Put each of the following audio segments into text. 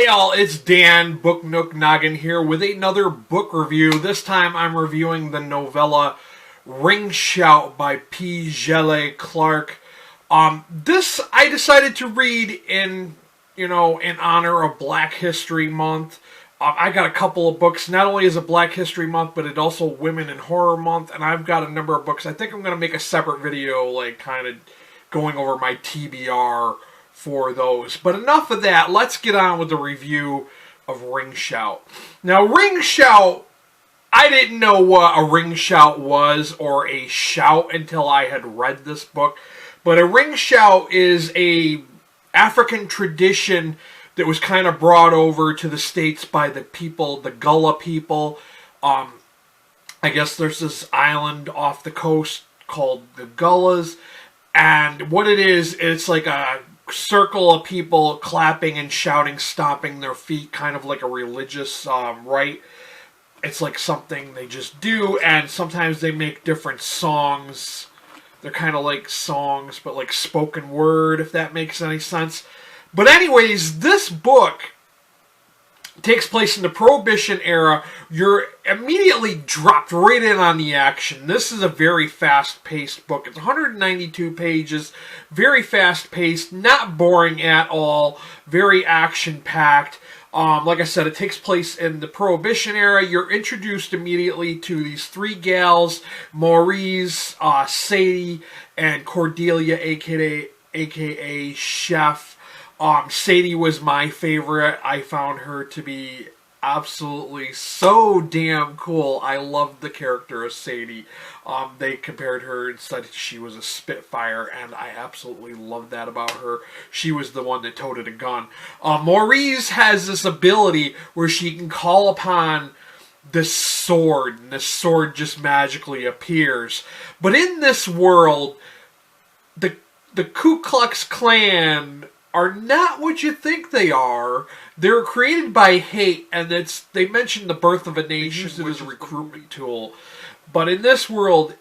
Hey all, it's Dan, Book Nook Noggin here with another book review. This time I'm reviewing the novella Ring Shout by P. Djèlí Clark. This I decided to read in honor of Black History Month. I got a couple of books. Not only is it Black History Month, but it's also Women in Horror Month, and I've got a number of books. I think I'm going to make a separate video, like kind of going over my TBR for those. But enough of that. Let's get on with the review of Ring Shout. Now, Ring Shout, I didn't know what a ring shout was or a shout until I had read this book. But a ring shout is a African tradition that was kind of brought over to the States by the people, the Gullah people. I guess there's this island off the coast called the Gullahs. And what it is, it's like a circle of people clapping and shouting, stomping their feet, kind of like a religious rite. It's like something they just do, and sometimes they make different songs. They're kind of like songs, but like spoken word, if that makes any sense. But anyways, this book takes place in the Prohibition era. You're immediately dropped right in on the action. This is a very fast-paced book. It's 192 pages, very fast-paced, not boring at all, very action-packed. Like I said, it takes place in the Prohibition era. You're introduced immediately to these three gals, Maurice, Sadie, and Cordelia, aka Chef. Sadie was my favorite. I found her to be absolutely so damn cool. I loved the character of Sadie. They compared her and said she was a Spitfire, and I absolutely loved that about her. She was the one that toted a gun. Maurice has this ability where she can call upon this sword, and this sword just magically appears. But in this world, the Ku Klux Klan are not what you think they are. They're created by hate, and they mention the birth of a nation, use it as a recruitment tool. But in this world,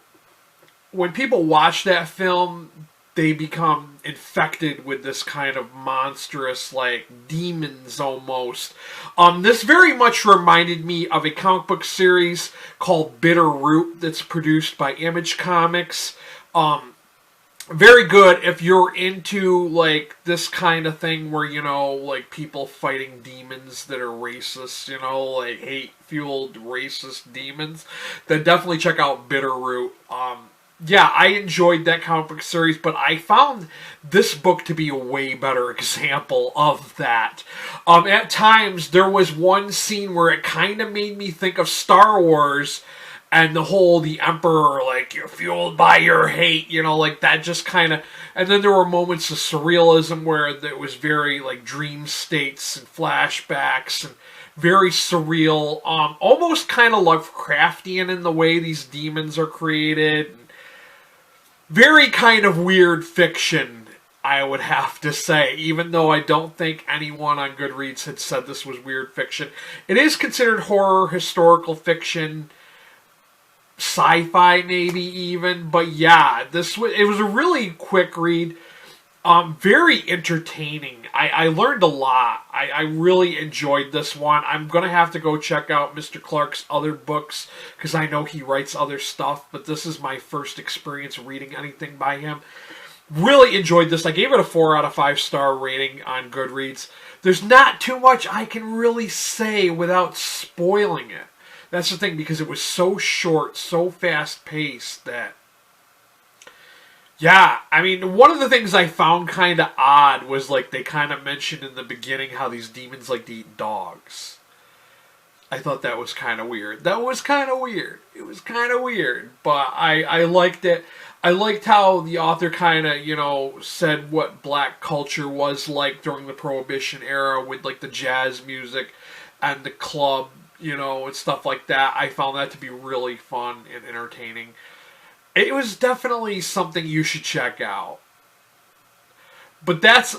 when people watch that film, they become infected with this kind of monstrous, like, demons almost. This very much reminded me of a comic book series called Bitter Root that's produced by Image Comics. Very good if you're into, like, this kind of thing where, like, people fighting demons that are racist, like, hate-fueled racist demons. Then definitely check out Bitterroot. Yeah, I enjoyed that comic book series, but I found this book to be a way better example of that. At times, there was one scene where it kind of made me think of Star Wars, and the Emperor, like, you're fueled by your hate, like, that just kind of... And then there were moments of surrealism where it was very, like, dream states and flashbacks, and very surreal, almost kind of Lovecraftian in the way these demons are created. Very kind of weird fiction, I would have to say, even though I don't think anyone on Goodreads had said this was weird fiction. It is considered horror, historical fiction, sci-fi maybe even, but yeah, it was a really quick read, very entertaining. I learned a lot. I really enjoyed this one. I'm gonna have to go check out Mr. Clark's other books because I know he writes other stuff, but this is my first experience reading anything by him. Really enjoyed this. I gave it a 4 out of 5 star rating on Goodreads. There's not too much I can really say without spoiling it. That's the thing, because it was so short, so fast-paced that... Yeah, I mean, one of the things I found kind of odd was, like, they kind of mentioned in the beginning how these demons like to eat dogs. I thought that was kind of weird. That was kind of weird. It was kind of weird, but I liked it. I liked how the author kind of, said what black culture was like during the Prohibition era with, like, the jazz music and the club, and stuff like that. I found that to be really fun and entertaining. It was definitely something you should check out. But that's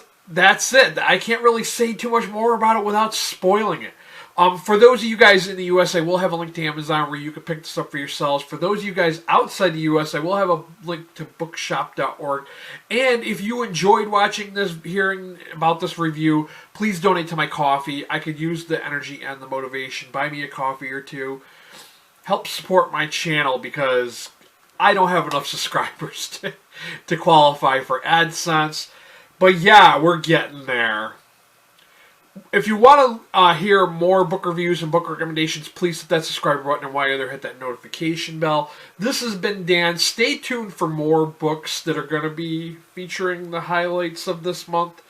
it. I can't really say too much more about it without spoiling it. For those of you guys in the US, I will have a link to Amazon where you can pick this up for yourselves. For those of you guys outside the US, I will have a link to bookshop.org. And if you enjoyed watching this, hearing about this review, please donate to my coffee. I could use the energy and the motivation. Buy me a coffee or two. Help support my channel because I don't have enough subscribers to qualify for AdSense. But yeah, we're getting there. If you want to hear more book reviews and book recommendations, please hit that subscribe button, and while you're there, hit that notification bell. This has been Dan. Stay tuned for more books that are going to be featuring the highlights of this month,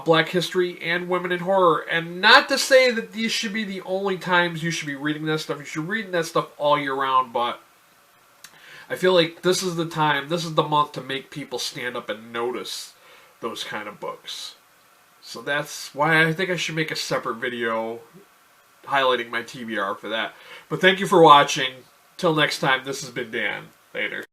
Black History and Women in Horror. And not to say that these should be the only times you should be reading that stuff. You should be reading that stuff all year round, but I feel like this is the time, this is the month to make people stand up and notice those kind of books. So that's why I think I should make a separate video highlighting my TBR for that. But thank you for watching. Till next time, this has been Dan. Later.